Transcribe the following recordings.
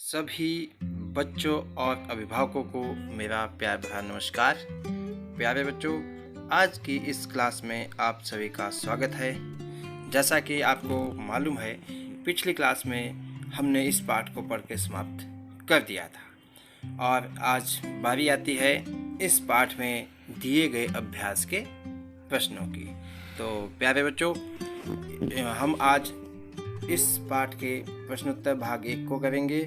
सभी बच्चों और अभिभावकों को मेरा प्यार भरा नमस्कार। प्यारे बच्चों, आज की इस क्लास में आप सभी का स्वागत है। जैसा कि आपको मालूम है, पिछली क्लास में हमने इस पाठ को पढ़ के समाप्त कर दिया था और आज बारी आती है इस पाठ में दिए गए अभ्यास के प्रश्नों की। तो प्यारे बच्चों, हम आज इस पाठ के प्रश्नोत्तर भाग 1 को करेंगे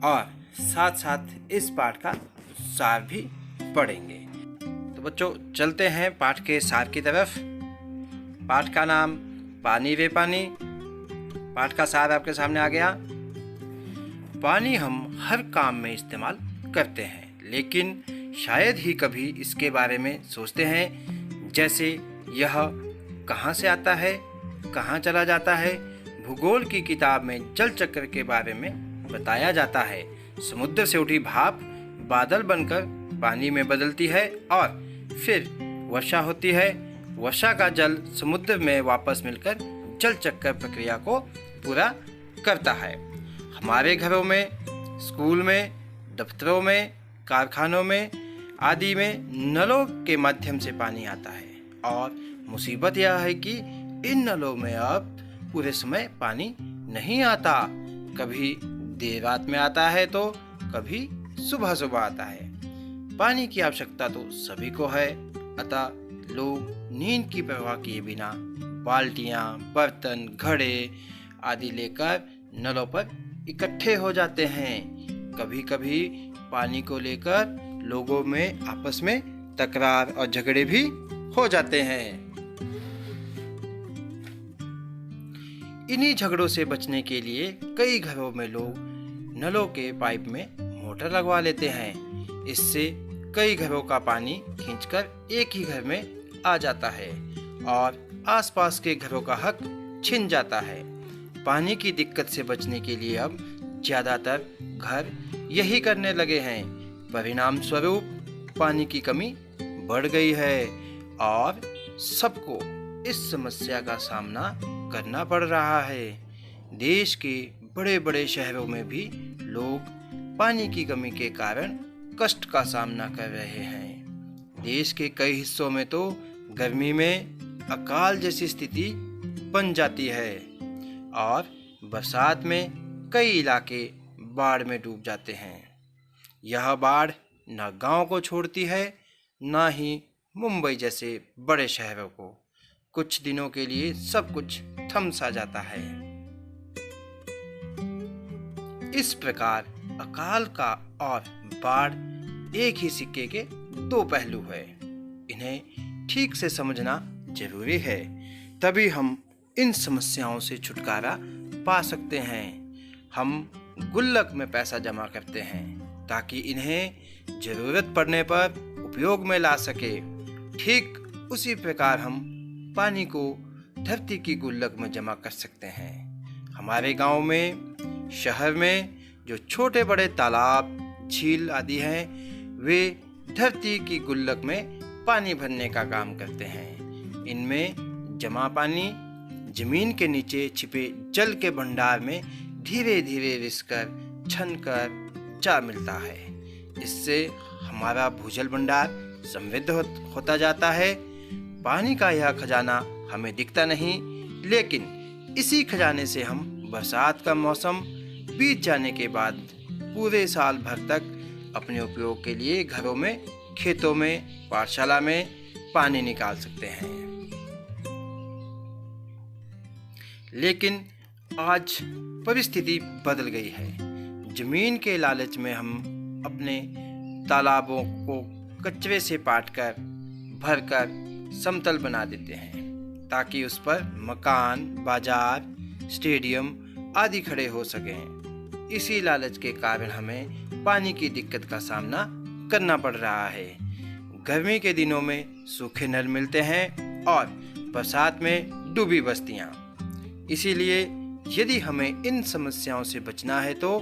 और साथ साथ इस पाठ का सार भी पढ़ेंगे। तो बच्चों, चलते हैं पाठ के सार की तरफ। पाठ का नाम पानी वे पानी। पाठ का सार आपके सामने आ गया। पानी हम हर काम में इस्तेमाल करते हैं, लेकिन शायद ही कभी इसके बारे में सोचते हैं, जैसे यह कहाँ से आता है, कहाँ चला जाता है। भूगोल की किताब में जल चक्र के बारे में बताया जाता है। समुद्र से उठी भाप बादल बनकर पानी में बदलती है और फिर वर्षा होती है। वर्षा का जल समुद्र में वापस मिलकर जल चक्र प्रक्रिया को पूरा करता है। हमारे घरों में, स्कूल में, दफ्तरों में, कारखानों में आदि में नलों के माध्यम से पानी आता है और मुसीबत यह है कि इन नलों में अब पूरे समय पानी नहीं आता। कभी देर रात में आता है तो कभी सुबह सुबह आता है। पानी की आवश्यकता तो सभी को है, अतः लोग नींद की परवाह किए बिना बाल्टियां, बर्तन, घड़े आदि लेकर नलों पर इकट्ठे हो जाते हैं। कभी कभी पानी को लेकर लोगों में आपस में तकरार और झगड़े भी हो जाते हैं। इन्हीं झगड़ों से बचने के लिए कई घरों में लोग नलों के पाइप में मोटर लगवा लेते हैं। इससे कई घरों का पानी खींचकर एक ही घर में आ जाता है और आसपास के घरों का हक छिन जाता है। पानी की दिक्कत से बचने के लिए अब ज्यादातर घर यही करने लगे हैं। परिणाम स्वरूप पानी की कमी बढ़ गई है और सबको इस समस्या का सामना करना पड़ रहा है। देश के बड़े बड़े शहरों में भी लोग पानी की कमी के कारण कष्ट का सामना कर रहे हैं। देश के कई हिस्सों में तो गर्मी में अकाल जैसी स्थिति बन जाती है और बरसात में कई इलाके बाढ़ में डूब जाते हैं। यह बाढ़ न गांव को छोड़ती है, न ही मुंबई जैसे बड़े शहरों को। कुछ दिनों के लिए सब कुछ थम सा जाता है। इस प्रकार अकाल का और बाढ़ एक ही सिक्के के दो पहलू है। इन्हें ठीक से समझना जरूरी है, तभी हम इन समस्याओं से छुटकारा पा सकते हैं। हम गुल्लक में पैसा जमा करते हैं ताकि इन्हें जरूरत पड़ने पर उपयोग में ला सके। ठीक उसी प्रकार हम पानी को धरती की गुल्लक में जमा कर सकते हैं। हमारे गांव में, शहर में जो छोटे बड़े तालाब, झील आदि हैं, वे धरती की गुल्लक में पानी भरने का काम करते हैं। इनमें जमा पानी जमीन के नीचे छिपे जल के भंडार में धीरे धीरे रिसकर, छनकर जा मिलता है। इससे हमारा भूजल भंडार समृद्ध होता जाता है। पानी का यह खजाना हमें दिखता नहीं, लेकिन इसी खजाने से हम बरसात का मौसम बीत जाने के बाद पूरे साल भर तक अपने उपयोग के लिए घरों में, खेतों में, पाठशाला में पानी निकाल सकते हैं। लेकिन आज परिस्थिति बदल गई है। जमीन के लालच में हम अपने तालाबों को कचरे से पाटकर, भरकर समतल बना देते हैं ताकि उस पर मकान, बाजार, स्टेडियम आदि खड़े हो सकें। इसी लालच के कारण हमें पानी की दिक्कत का सामना करना पड़ रहा है। गर्मी के दिनों में सूखे नल मिलते हैं और बरसात में डूबी बस्तियां। इसीलिए यदि हमें इन समस्याओं से बचना है तो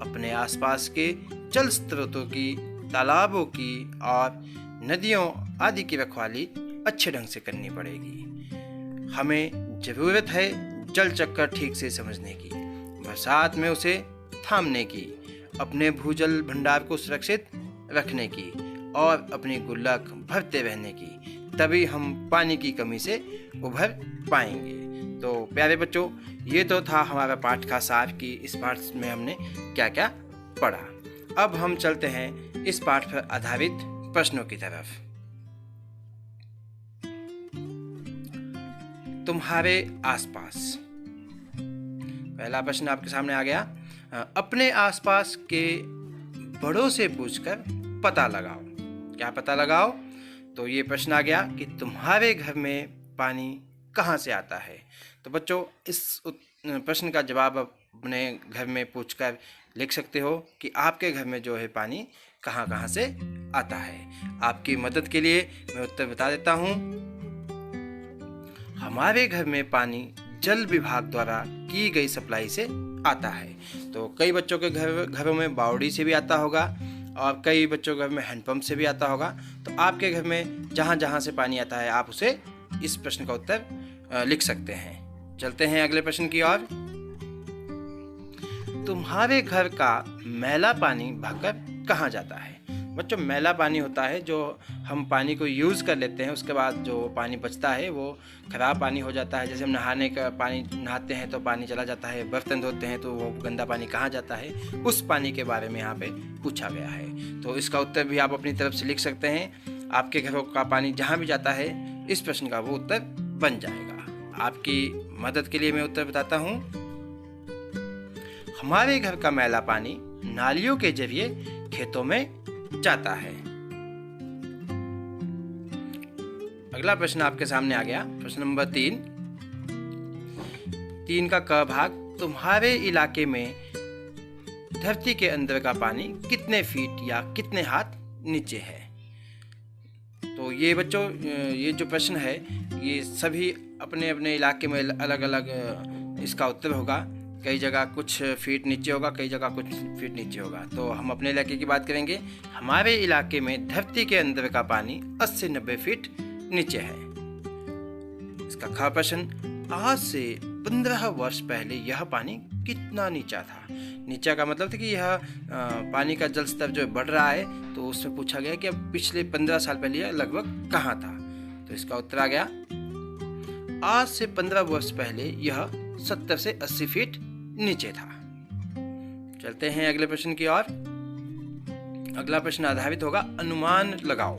अपने आसपास के जल स्रोतों की, तालाबों की और नदियों आदि की रखवाली अच्छे ढंग से करनी पड़ेगी। हमें जरूरत है जल चक्कर ठीक से समझने की, बरसात में उसे थामने की अपने भूजल भंडार को सुरक्षित रखने की और अपनी गुल्लक भरते रहने की, तभी हम पानी की कमी से उभर पाएंगे। तो प्यारे बच्चों, ये तो था हमारा पाठ का सार कि इस पाठ में हमने क्या क्या पढ़ा। अब हम चलते हैं इस पाठ पर आधारित प्रश्नों की तरफ। तुम्हारे आसपास, पहला प्रश्न आपके सामने आ गया। अपने आसपास के बड़ों से पूछकर पता लगाओ। क्या पता लगाओ? तो ये प्रश्न आ गया कि तुम्हारे घर में पानी कहाँ से आता है। तो बच्चों, इस प्रश्न का जवाब अपने घर में पूछकर लिख सकते हो कि आपके घर में जो है पानी कहाँ कहाँ से आता है। आपकी मदद के लिए मैं उत्तर बता देता हूँ। हमारे घर में पानी जल विभाग द्वारा की गई सप्लाई से आता है। तो कई बच्चों के घरों में बावड़ी से भी आता होगा और कई बच्चों के घर में हैंडपंप से भी आता होगा। तो आपके घर में जहाँ जहाँ से पानी आता है आप उसे इस प्रश्न का उत्तर लिख सकते हैं। चलते हैं अगले प्रश्न की ओर। तुम्हारे घर का मैला पानी बहकर कहाँ जाता है। बच्चों, मैला पानी होता है जो हम पानी को यूज़ कर लेते हैं, उसके बाद जो पानी बचता है वो खराब पानी हो जाता है। जैसे हम नहाते हैं तो पानी चला जाता है, बर्तन धोते हैं तो वो गंदा पानी कहाँ जाता है, उस पानी के बारे में यहाँ पे पूछा गया है। तो इसका उत्तर भी आप अपनी तरफ से लिख सकते हैं। आपके घरों का पानी जहाँ भी जाता है, इस प्रश्न का वो उत्तर बन जाएगा। आपकी मदद के लिए मैं उत्तर बताता हूँ। हमारे घर का मैला पानी नालियों के जरिए खेतों में जाता है। अगला प्रश्न आपके सामने आ गया, प्रश्न नंबर 3 का क भाग। तुम्हारे इलाके में धरती के अंदर का पानी कितने फीट या कितने हाथ नीचे है। तो ये बच्चों, ये जो प्रश्न है ये सभी अपने अपने इलाके में अलग अलग इसका उत्तर होगा। कई जगह कुछ फीट नीचे होगा, कई जगह कुछ फीट नीचे होगा। तो हम अपने इलाके की बात करेंगे। हमारे इलाके में धरती के अंदर का पानी 80 से 90 फीट नीचे है। इसका ख प्रश्न, आज से 15 वर्ष पहले यह पानी कितना नीचा था। नीचा का मतलब था कि यह पानी का जल स्तर जो बढ़ रहा है, तो उसमें पूछा गया कि अब पिछले 15 साल पहले यह लगभग कहाँ था। तो इसका उत्तर आ गया, आज से 15 वर्ष पहले यह 70 से 80 फीट नीचे था। चलते हैं अगले प्रश्न की ओर। अगला प्रश्न आधारित होगा अनुमान लगाओ।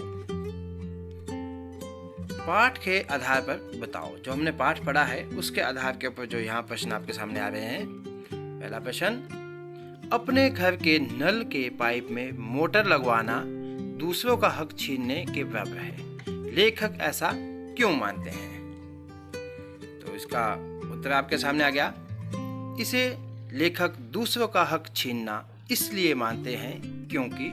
पाठ के आधार पर बताओ। जो हमने पाठ पढ़ा है उसके आधार के ऊपर जो यहाँ प्रश्न आपके सामने आ रहे हैं। पहला प्रश्न, अपने घर के नल के पाइप में मोटर लगवाना दूसरों का हक छीनने के बराबर है। लेखक ऐसा क्यों मानते हैं। तो इसका उत्तर आपके सामने आ गया। इसे लेखक दूसरों का हक छीनना इसलिए मानते हैं क्योंकि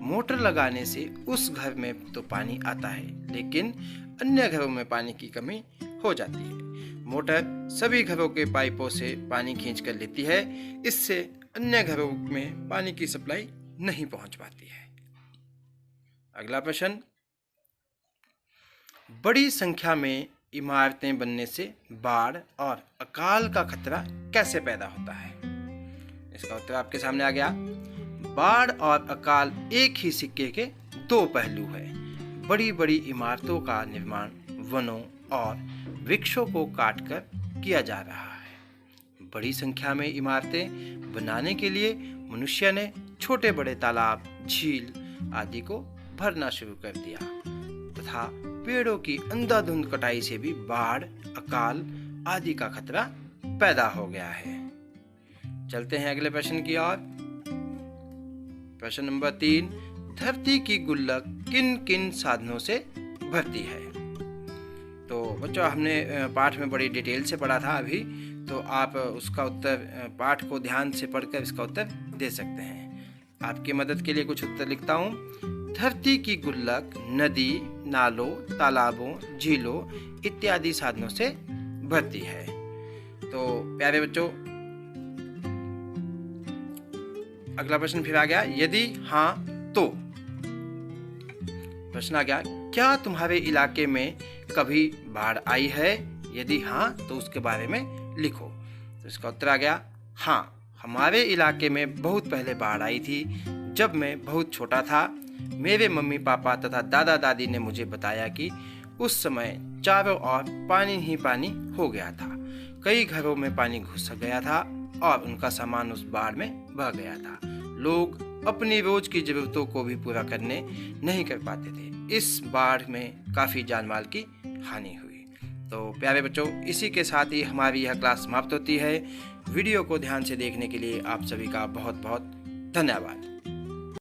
मोटर लगाने से उस घर में तो पानी आता है, लेकिन अन्य घरों में पानी की कमी हो जाती है। मोटर सभी घरों के पाइपों से पानी खींच कर लेती है, इससे अन्य घरों में पानी की सप्लाई नहीं पहुंच पाती है। अगला प्रश्न, बड़ी संख्या में इमारतें बनने से बाढ़ और अकाल का खतरा कैसे पैदा होता है। इसका उत्तर आपके सामने आ गया। बाढ़ और अकाल एक ही सिक्के के दो पहलू है। बड़ी बड़ी इमारतों का निर्माण वनों और वृक्षों को काटकर किया जा रहा है। बड़ी संख्या में इमारतें बनाने के लिए मनुष्य ने छोटे बड़े तालाब, झील आदि को भरना शुरू कर दिया तथा पेड़ों की अंधाधुंध कटाई से भी बाढ़, अकाल आदि का खतरा पैदा हो गया है। चलते हैं अगले प्रश्न की ओर। प्रश्न नंबर 3, धरती की गुल्लक किन किन साधनों से भरती है। तो बच्चों, हमने पाठ में बड़ी डिटेल से पढ़ा था अभी, तो आप उसका उत्तर पाठ को ध्यान से पढ़कर इसका उत्तर दे सकते हैं। आपकी मदद के लिए कुछ उत्तर लिखता हूँ। धरती की गुल्लक नदी, नालों, तालाबों, झीलों इत्यादि साधनों से भरती है। तो प्यारे बच्चों, अगला प्रश्न फिर आ गया, यदि हाँ तो। प्रश्न आ गया, क्या तुम्हारे इलाके में कभी बाढ़ आई है। यदि हाँ तो उसके बारे में लिखो। तो इसका उत्तर आ गया, हाँ, हमारे इलाके में बहुत पहले बाढ़ आई थी। जब मैं बहुत छोटा था, मेरे मम्मी पापा तथा दादा दादी ने मुझे बताया कि उस समय चारों ओर पानी ही पानी हो गया था। कई घरों में पानी घुस गया था और उनका सामान उस बाढ़ में बह गया था। लोग अपनी रोज की जरूरतों को भी पूरा करने नहीं कर पाते थे। इस बाढ़ में काफ़ी जान माल की हानि हुई। तो प्यारे बच्चों, इसी के साथ ही हमारी यह क्लास समाप्त होती है। वीडियो को ध्यान से देखने के लिए आप सभी का बहुत बहुत धन्यवाद।